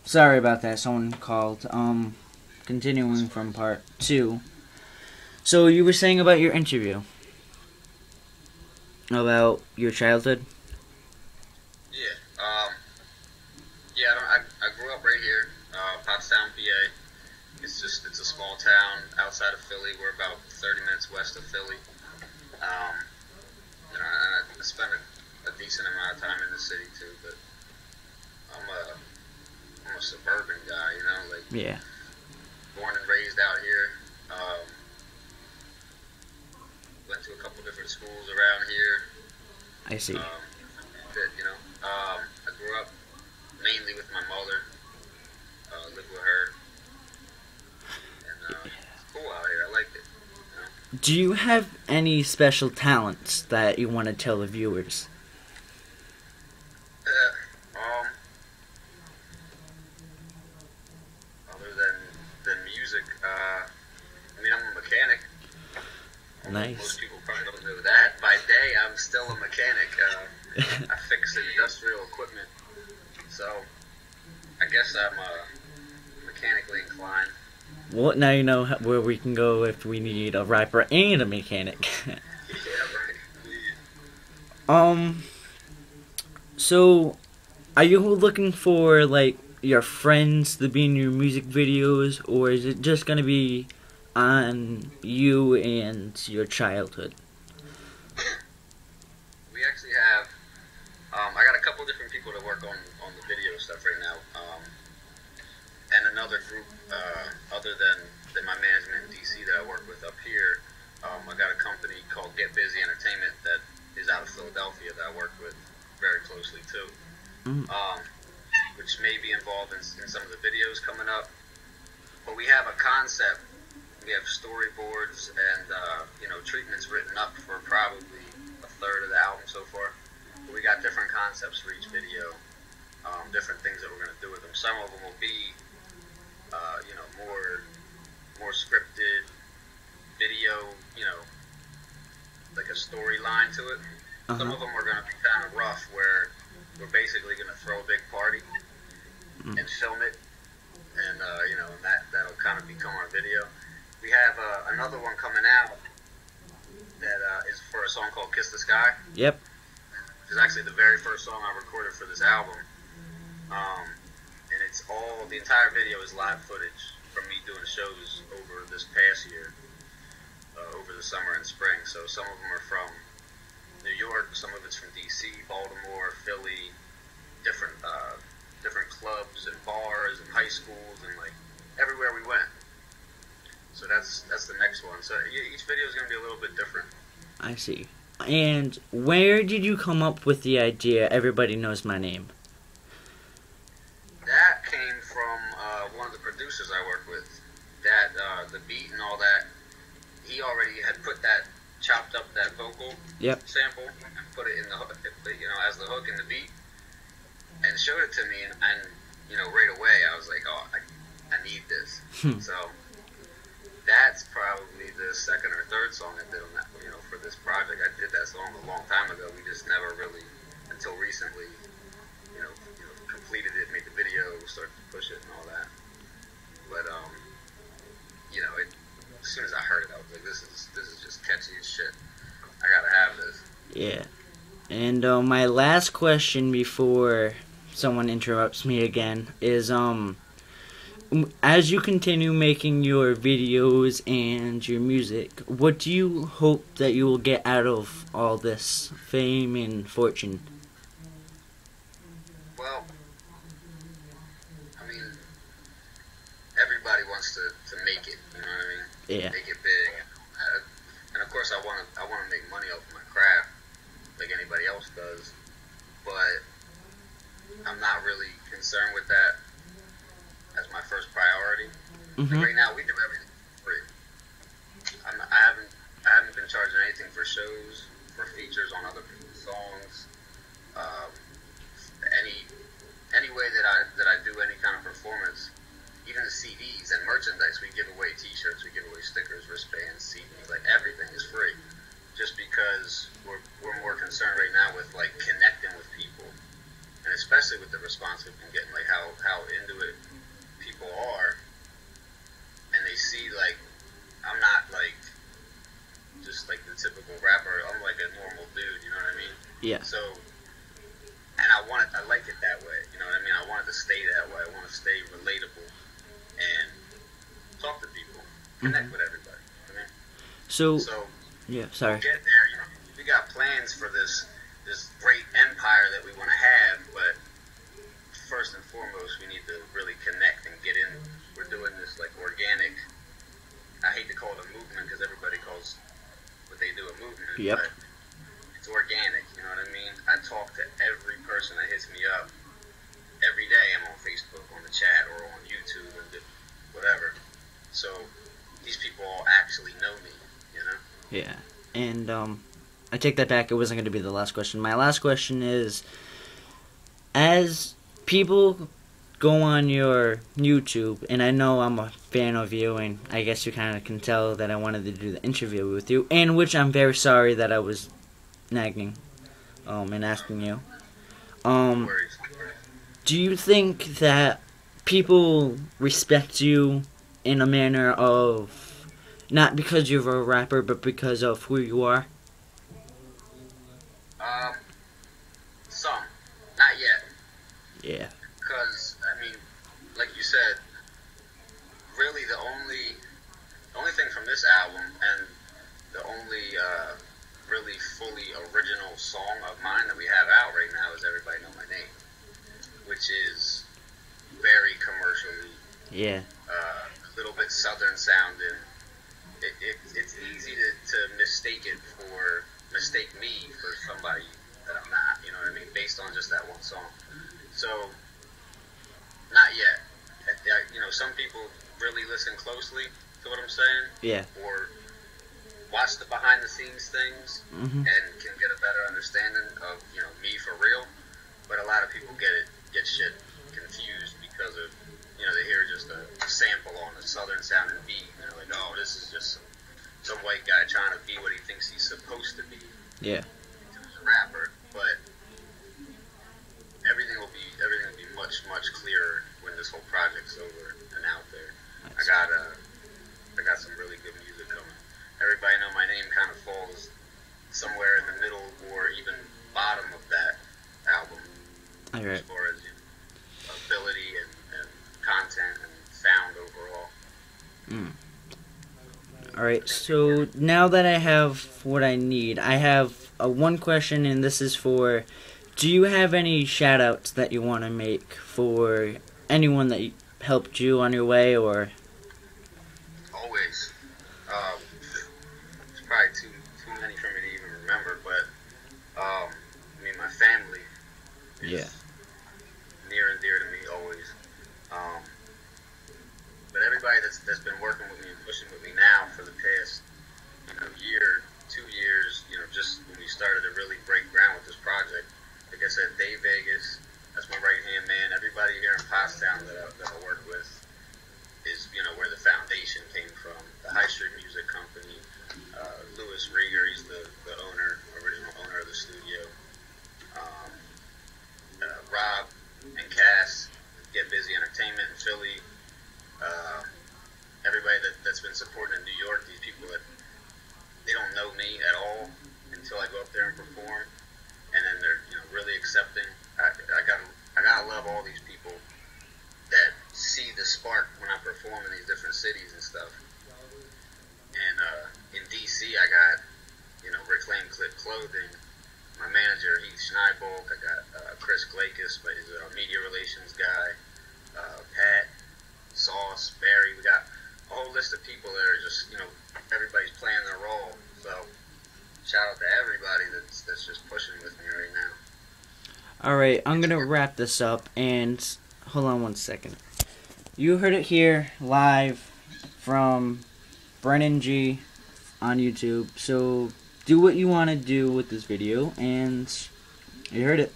sorry about that. Someone called. Continuing from part 2. So you were saying about your interview, about your childhood. Yeah. Yeah. I grew up right here, Pottstown, PA. It's a small town outside of Philly. We're about 30 minutes west of Philly. Um, and I spent a decent amount of time in the city too, but I'm a suburban guy. Like Yeah, born and raised out here. Went to a couple different schools around here. I see. I grew up mainly with my mother. Lived with her, and it's cool out here. I liked it. Do you have any special talents that you want to tell the viewers? Um, Other than music, I mean, I'm a mechanic. Nice. Most people probably don't know that. By day, I'm still a mechanic. I fix industrial equipment, so I guess I'm mechanically inclined. Well, now you know where we can go if we need a rapper and a mechanic. Yeah, right. So, are you looking for, like, your friends to be in your music videos, or is it just gonna be on you and your childhood? We actually have. I got a couple different people to work on the video stuff right now, and another group other than my management in DC that I work with up here. I got a company called Get Busy Entertainment that is out of Philadelphia that I work with very closely too, Mm. which may be involved in some of the videos coming up. But we have a concept. We have storyboards and treatments written up for probably a third of the album so far. But we got different concepts for each video, different things that we're going to do with them. Some of them will be, more scripted video, like a storyline to it. Some of them are going to be kind of rough, where we're basically going to throw a big party and film it, and that'll kind of become our video. We have another one coming out that is for a song called "Kiss the Sky." Yep. Which is actually the very first song I recorded for this album, and the entire video is live footage from me doing shows over this past year, over the summer and spring. So some of them are from New York, some of it's from DC, Baltimore, Philly, different clubs and bars and high schools and like everywhere we went. So that's the next one. So each video is going to be a little bit different. I see. And where did you come up with the idea, "Everybody Knows My Name"? That came from one of the producers I work with. That the beat and all that, he already had chopped up that vocal sample and put it in the hook, as the hook in the beat, and showed it to me, and right away I was like, oh, I need this. So that's probably the second or third song I did on that, for this project. I did that song a long time ago. We just never really, until recently, completed it, made the video, started to push it and all that. But as soon as I heard it, I was like, this is just catchy as shit. I gotta have this. Yeah. And my last question before someone interrupts me again is, as you continue making your videos and your music, what do you hope that you will get out of all this fame and fortune? Well, I mean, everybody wants to make it. You know what I mean? Yeah. Make it big, and of course, I want to make money off my craft, like anybody else does. But I'm not really concerned with that as my first priority. Right now, we do everything for free. I haven't been charging anything for shows, for features on other people's songs. Any way that I do any kind of performance, even the CDs and merchandise, we give away T-shirts, we give away stickers, wristbands, CDs, like everything is free. Just because we're more concerned right now with like connecting with people, and especially with the response we've been getting, like how into it stay that way. I want to stay relatable and talk to people, connect with everybody. I mean, so yeah, sorry. We'll get there. You know, we got plans for this great empire that we want to have, but first and foremost, we need to really connect and get in. We're doing this like organic. I hate to call it a movement because everybody calls what they do a movement. Yep. But it's organic, you know what I mean? I talk to every person that hits me up every day. I'm on Facebook, on the chat, or on YouTube, and whatever. So these people all actually know me, you know? Yeah. And I take that back. It wasn't going to be the last question. My last question is, as people go on your YouTube, and I know I'm a fan of you, and I guess you kind of can tell that I wanted to do the interview with you, and which I'm very sorry that I was nagging and asking you. Do you think that people respect you in a manner of, not because you're a rapper, but because of who you are? Some. Not yet. Yeah. Because, I mean, like you said, really the only thing from this album, and the only really fully original song of mine that we have out right now is Everybody Know My Name, which is very commercially, a little bit southern sounding. It's easy to mistake me for somebody that I'm not, you know what I mean, based on just that one song. So, not yet. You know, some people really listen closely to what I'm saying. Yeah. Or watch the behind the scenes things and can get a better understanding of, you know, me for real. But a lot of people get shit confused because of, you know, they hear just a sample on a southern sounding beat and they're like, oh, this is just some white guy trying to be what he thinks he's supposed to be. Yeah. He's a rapper, but everything will be much clearer when this whole project's over and out there. I got some really good music coming. Everybody Know My Name kind of falls somewhere in the middle or even bottom of that album. All right. As far as, you know, ability and content and sound overall. Alright, so now that I have what I need, I have one question, and this is for, do you have any shout-outs that you want to make for anyone that helped you on your way, or? Always. It's probably too many for me to even remember, but, I mean, my family is near and dear to me always. But everybody that's been working with me and pushing with me now for the past, you know, year, 2 years, you know, just when we started to really break ground with this project. Like I said, Dave Vegas, that's my right-hand man. Everybody here in Pottstown that I work with is, you know, where the foundation came from. The High Street Music Company, Louis Rieger, he's the original owner of the studio. Rob and Cass, Get Busy Entertainment in Philly. Everybody that's been supporting in New York, these people that they don't know me at all until I go up there and perform, and then they're, you know, really accepting. I gotta love all these people that see the spark when I perform in these different cities and stuff. And in DC, I got, you know, Reclaim Clip Clothing. My manager, Heath Schneibolk. I got Chris Glakis, but he's a media relations guy. Pat, Sauce, Barry. We got a whole list of people that are just, you know, everybody's playing their role. So shout out to everybody that's just pushing with me right now. Alright, I'm going to wrap this up, and hold on one second. You heard it here live from Brennan G on YouTube. So do what you want to do with this video, and you heard it.